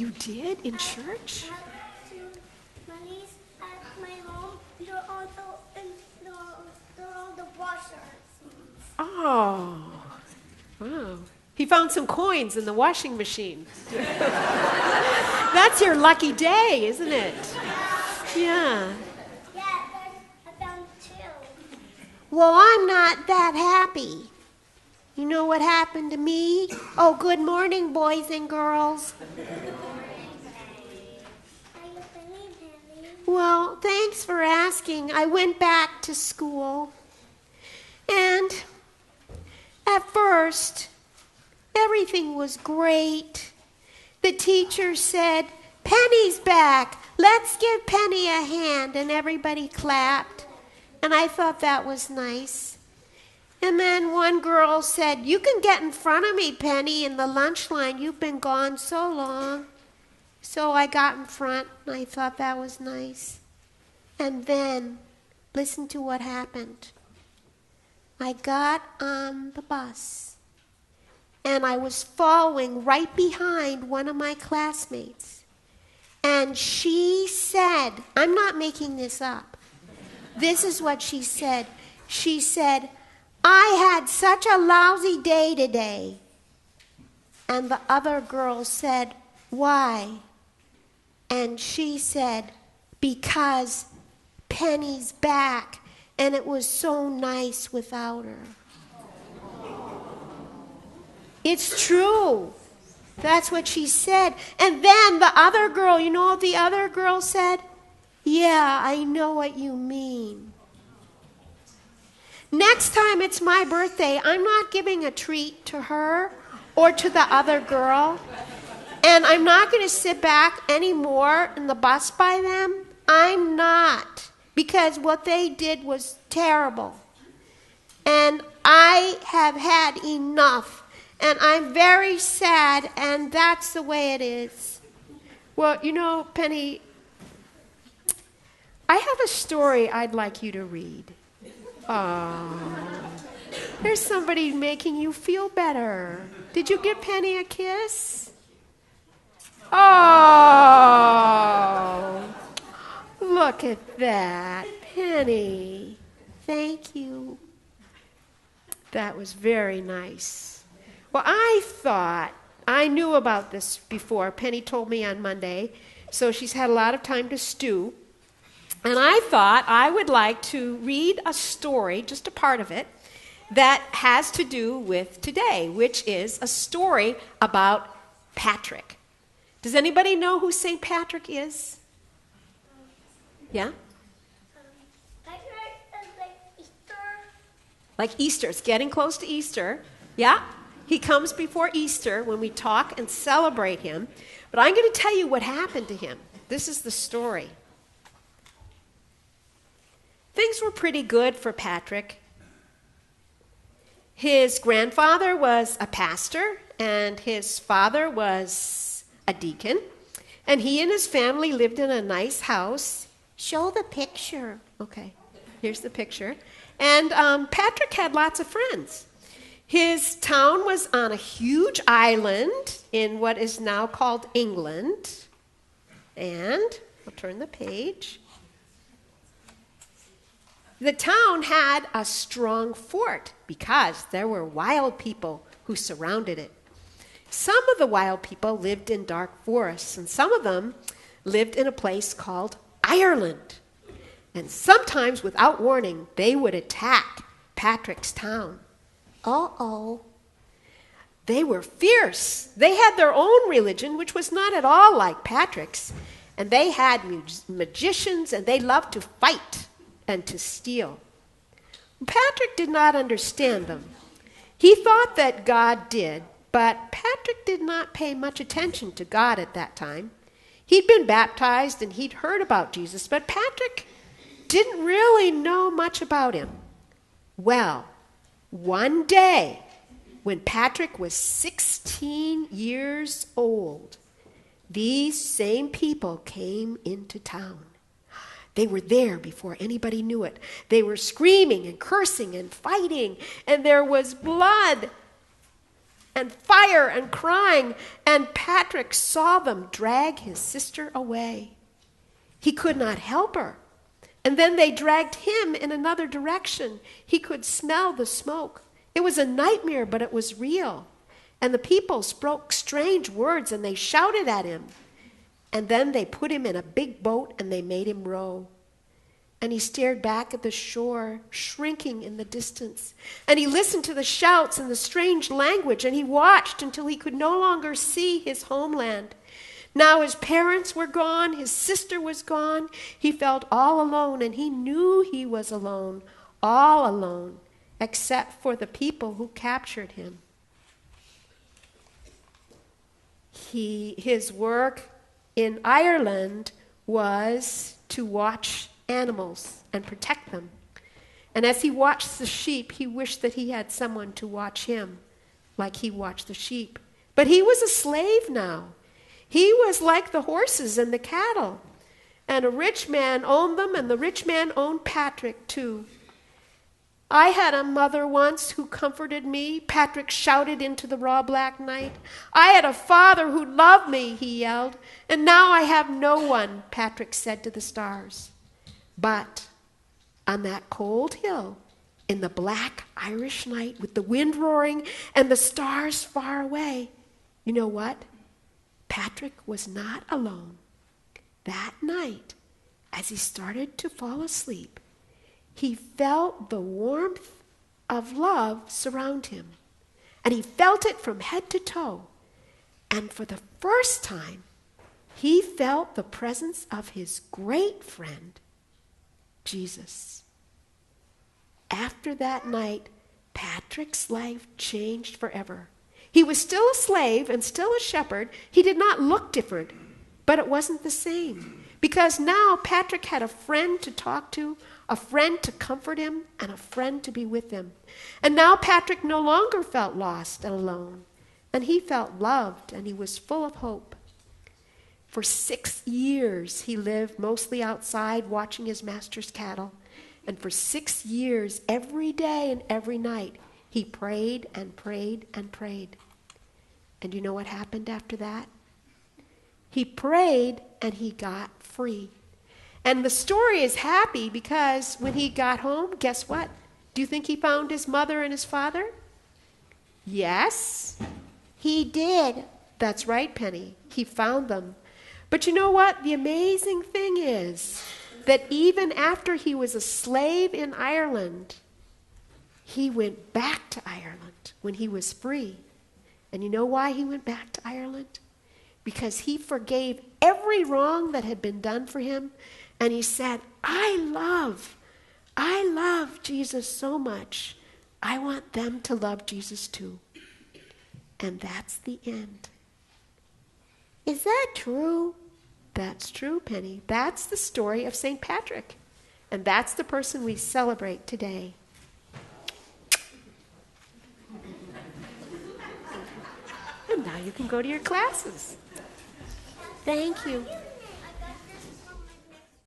you did in church? I have two bunnies at my home. They're all the washers. Oh, wow. He found some coins in the washing machine. That's your lucky day, isn't it? Yeah. Yeah, I found two. Well, I'm not that happy. You know what happened to me? Oh, good morning, boys and girls. Well, thanks for asking. I went back to school. And at first, everything was great. The teacher said, "Penny's back. Let's give Penny a hand." And everybody clapped. And I thought that was nice. And then one girl said, "You can get in front of me, Penny, in the lunch line. You've been gone so long." So I got in front, and I thought that was nice. And then, listen to what happened. I got on the bus, and I was following right behind one of my classmates. And she said, I'm not making this up. This is what she said. She said, "I had such a lousy day today." And the other girl said, "Why?" And she said, "Because Penny's back, and it was so nice without her." It's true. That's what she said. And then the other girl, you know what the other girl said? "Yeah, I know what you mean." Next time it's my birthday, I'm not giving a treat to her or to the other girl. And I'm not going to sit back anymore in the bus by them. I'm not. Because what they did was terrible. And I have had enough. And I'm very sad, and that's the way it is. Well, you know, Penny, I have a story I'd like you to read. Oh, there's somebody making you feel better. Did you give Penny a kiss? Oh, look at that, Penny. Thank you. That was very nice. Well, I thought I knew about this before. Penny told me on Monday, so she's had a lot of time to stew. And I thought I would like to read a story, just a part of it, that has to do with today, which is a story about Patrick. Does anybody know who St. Patrick is? Yeah? Patrick is like Easter. Like Easter. It's getting close to Easter. Yeah? He comes before Easter when we talk and celebrate him. But I'm going to tell you what happened to him. This is the story. Things were pretty good for Patrick. His grandfather was a pastor, and his father was a deacon. And he and his family lived in a nice house. Show the picture. Okay, here's the picture. And Patrick had lots of friends. His town was on a huge island in what is now called England. And I'll turn the page. The town had a strong fort because there were wild people who surrounded it. Some of the wild people lived in dark forests, and some of them lived in a place called Ireland. And sometimes, without warning, they would attack Patrick's town. Uh-oh. They were fierce. They had their own religion, which was not at all like Patrick's. And they had magicians, and they loved to fight and to steal. Patrick did not understand them. He thought that God did, but Patrick did not pay much attention to God at that time. He'd been baptized and he'd heard about Jesus, but Patrick didn't really know much about him. Well, one day, when Patrick was 16 years old, these same people came into town. They were there before anybody knew it. They were screaming and cursing and fighting, and there was blood. and fire and crying, and Patrick saw them drag his sister away. He could not help her. And then they dragged him in another direction. He could smell the smoke. It was a nightmare, but it was real. And the people spoke strange words, and they shouted at him. And then they put him in a big boat, and they made him row. And he stared back at the shore, shrinking in the distance. And he listened to the shouts and the strange language, and he watched until he could no longer see his homeland. Now his parents were gone, his sister was gone. He felt all alone, and he knew he was alone, all alone, except for the people who captured him. His work in Ireland was to watch animals and protect them. And as he watched the sheep, he wished that he had someone to watch him like he watched the sheep. But he was a slave now. He was like the horses and the cattle. And a rich man owned them, and the rich man owned Patrick too. I had a mother once who comforted me, Patrick shouted into the raw black night. I had a father who loved me, he yelled. And now I have no one, Patrick said to the stars. But on that cold hill, in the black Irish night, with the wind roaring and the stars far away, you know what? Patrick was not alone. That night, as he started to fall asleep, he felt the warmth of love surround him. And he felt it from head to toe. And for the first time, he felt the presence of his great friend, Jesus. After that night, Patrick's life changed forever. He was still a slave and still a shepherd. He did not look different, but it wasn't the same. Because now Patrick had a friend to talk to, a friend to comfort him, and a friend to be with him. And now Patrick no longer felt lost and alone. And he felt loved, and he was full of hope. For 6 years, he lived mostly outside watching his master's cattle. And for 6 years, every day and every night, he prayed and prayed and prayed. And you know what happened after that? He prayed and he got free. And the story is happy because when he got home, guess what? Do you think he found his mother and his father? Yes, he did. That's right, Penny. He found them. But you know what? The amazing thing is that even after he was a slave in Ireland, he went back to Ireland when he was free. And you know why he went back to Ireland? Because he forgave every wrong that had been done for him. And he said, I love Jesus so much. I want them to love Jesus too. And that's the end. Is that true? That's true, Penny. That's the story of St. Patrick. And that's the person we celebrate today. And now you can go to your classes. Thank you.